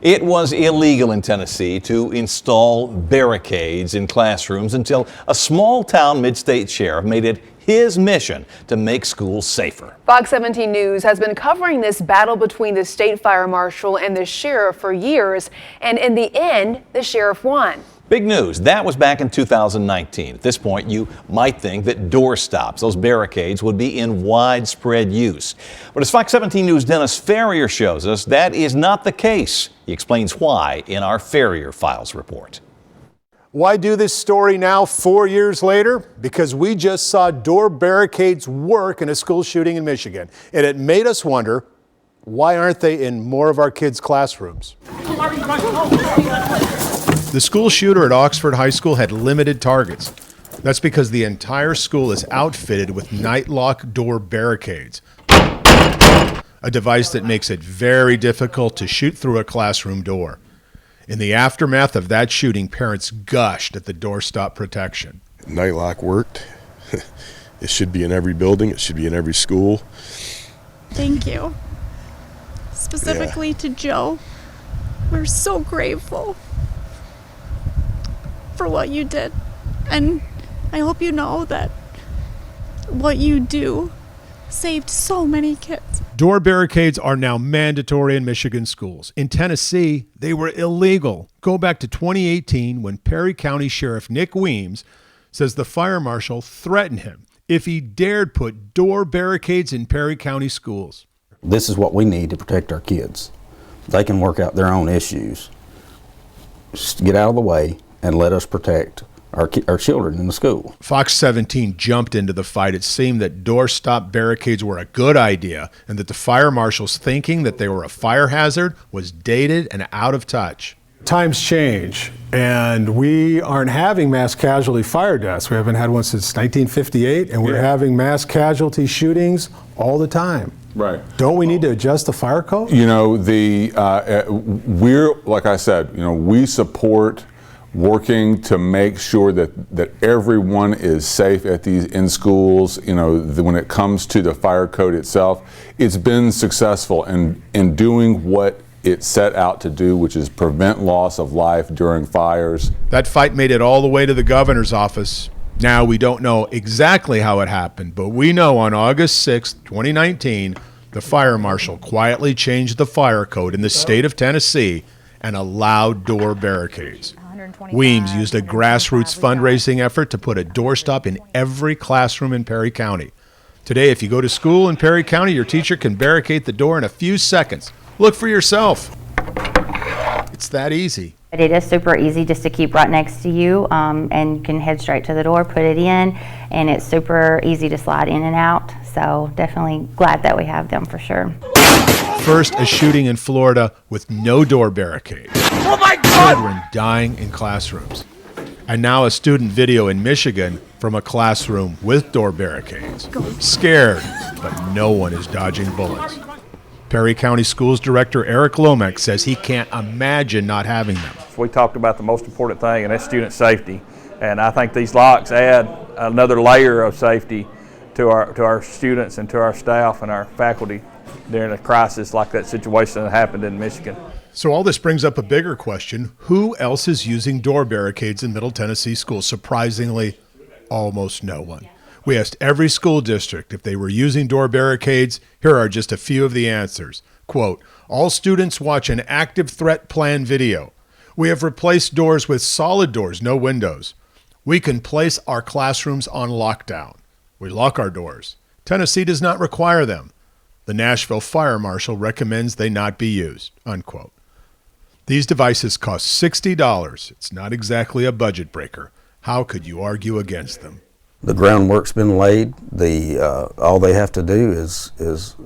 It was illegal in Tennessee to install barricades in classrooms until a small-town mid-state sheriff made it his mission to make schools safer. Fox 17 News has been covering this battle between the state fire marshal and the sheriff for years, and in the end, the sheriff won. Big news. That was back in 2019. At this point, you might think that door stops, those barricades, would be in widespread use. But as Fox 17 News' Dennis Ferrier shows us, that is not the case. He explains why in our Ferrier Files report. Why do this story now, 4 years later? Because we just saw door barricades work in a school shooting in Michigan. And it made us wonder, why aren't they in more of our kids' classrooms? The school shooter at Oxford High School had limited targets. That's because the entire school is outfitted with Nightlock door barricades, a device that makes it very difficult to shoot through a classroom door. In the aftermath of that shooting, parents gushed at the doorstop protection. Nightlock worked. It should be in every building. It should be in every school. Thank you. Specifically to Joe. We're so grateful for what you did. And I hope you know that what you do saved so many kids. Door barricades are now mandatory in Michigan schools. In Tennessee, they were illegal. Go back to 2018 when Perry County Sheriff Nick Weems says the fire marshal threatened him if he dared put door barricades in Perry County schools. This is what we need to protect our kids. They can work out their own issues. Just get out of the way and let us protect our children in the school. Fox 17 jumped into the fight. It seemed that doorstop barricades were a good idea and that the fire marshal's thinking that they were a fire hazard was dated and out of touch. Times change, and we aren't having mass casualty fire deaths. We haven't had one since 1958, and we're having mass casualty shootings all the time. Right. Don't we need to adjust the fire code? You know, we're, like I said, you know, we support working to make sure that everyone is safe at these in schools. You know, when it comes to the fire code itself, it's been successful in doing what it set out to do, which is prevent loss of life during fires. That fight made it all the way to the governor's office. Now, we don't know exactly how it happened, but we know on August 6, 2019, the fire marshal quietly changed the fire code in the state of Tennessee and allowed door barricades. Weems used a grassroots fundraising effort to put a doorstop in every classroom in Perry County. Today, if you go to school in Perry County, your teacher can barricade the door in a few seconds. Look for yourself. It's that easy. But it is super easy just to keep right next to you, and you can head straight to the door, put it in, and it's super easy to slide in and out. So definitely glad that we have them for sure. First, a shooting in Florida with no door barricade. Oh my God! Children dying in classrooms. And now a student video in Michigan from a classroom with door barricades. Scared, but no one is dodging bullets. Perry County Schools Director Eric Lomax says he can't imagine not having them. We talked about the most important thing, and that's student safety. And I think these locks add another layer of safety to our students and to our staff and our faculty during a crisis like that situation that happened in Michigan. So all this brings up a bigger question. Who else is using door barricades in Middle Tennessee schools? Surprisingly, almost no one. We asked every school district if they were using door barricades. Here are just a few of the answers. Quote, all students watch an active threat plan video. We have replaced doors with solid doors, no windows. We can place our classrooms on lockdown. We lock our doors. Tennessee does not require them. The Nashville Fire Marshal recommends they not be used, unquote. These devices cost $60. It's not exactly a budget breaker. How could you argue against them? The groundwork's been laid. All they have to do is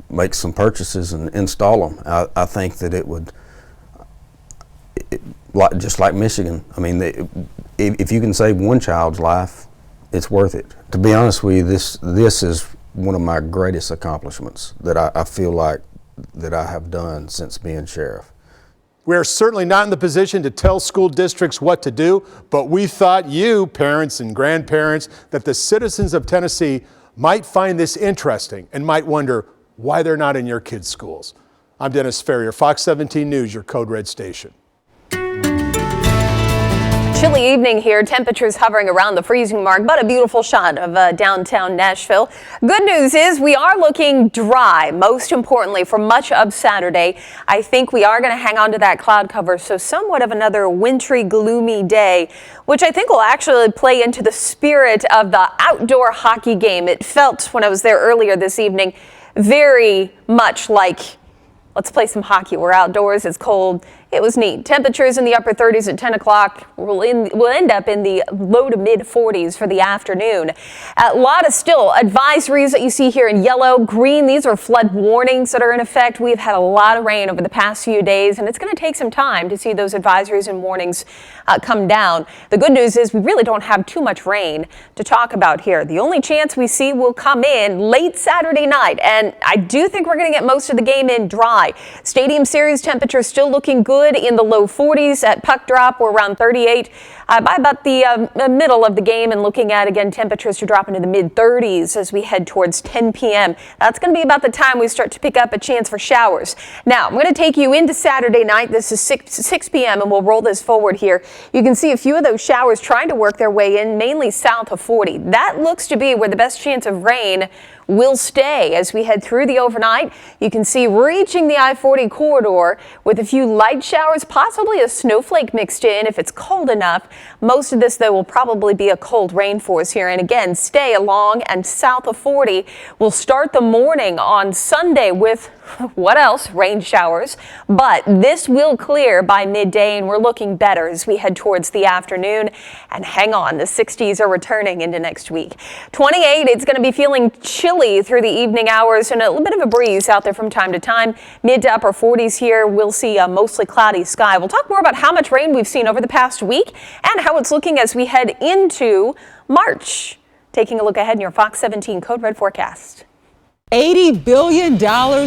make some purchases and install them. I think that it would, just like Michigan. I mean, if you can save one child's life, it's worth it. To be honest with you, this is one of my greatest accomplishments that I feel like that I have done since being sheriff. We are certainly not in the position to tell school districts what to do, but we thought you, parents and grandparents, that the citizens of Tennessee might find this interesting and might wonder why they're not in your kids' schools. I'm Dennis Ferrier, Fox 17 News, your Code Red station. Chilly evening here, temperatures hovering around the freezing mark, but a beautiful shot of downtown Nashville. Good news is we are looking dry, most importantly for much of Saturday. I think we are going to hang on to that cloud cover, so somewhat of another wintry, gloomy day, which I think will actually play into the spirit of the outdoor hockey game. It felt, when I was there earlier this evening, very much like, let's play some hockey. We're outdoors, it's cold. It was neat. Temperatures in the upper 30s at 10 o'clock. We'll end up in the low to mid 40s for the afternoon. A lot of still advisories that you see here in yellow, green. These are flood warnings that are in effect. We've had a lot of rain over the past few days, and it's going to take some time to see those advisories and warnings come down. The good news is we really don't have too much rain to talk about here. The only chance we see will come in late Saturday night, and I do think we're going to get most of the game in dry. Stadium Series temperatures still looking good in the low 40s. At puck drop, we're around 38 by about the middle of the game, and looking at, again, temperatures to drop into the mid 30s as we head towards 10 p.m. That's going to be about the time we start to pick up a chance for showers. Now, I'm going to take you into Saturday night. This is 6 p.m. and we'll roll this forward here. You can see a few of those showers trying to work their way in, mainly south of 40. That looks to be where the best chance of rain will stay as we head through the overnight. You can see reaching the I-40 corridor with a few light showers, possibly a snowflake mixed in if it's cold enough. Most of this, though, will probably be a cold rain for us here, and again, stay along and south of 40. We'll start the morning on Sunday with, what else? Rain showers, but this will clear by midday, and we're looking better as we head towards the afternoon. And hang on, the 60s are returning into next week. 28, it's going to be feeling chilly through the evening hours, and a little bit of a breeze out there from time to time. Mid to upper 40s here. We'll see a mostly cloudy sky. We'll talk more about how much rain we've seen over the past week and how it's looking as we head into March. Taking a look ahead in your Fox 17 Code Red forecast. $80 billion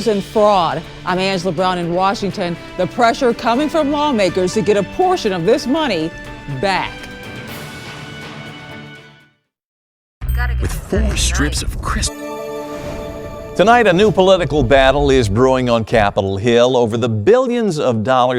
in fraud. I'm Angela Brown in Washington. The pressure coming from lawmakers to get a portion of this money back. With 4 strips of crisp. Tonight, a new political battle is brewing on Capitol Hill over the billions of dollars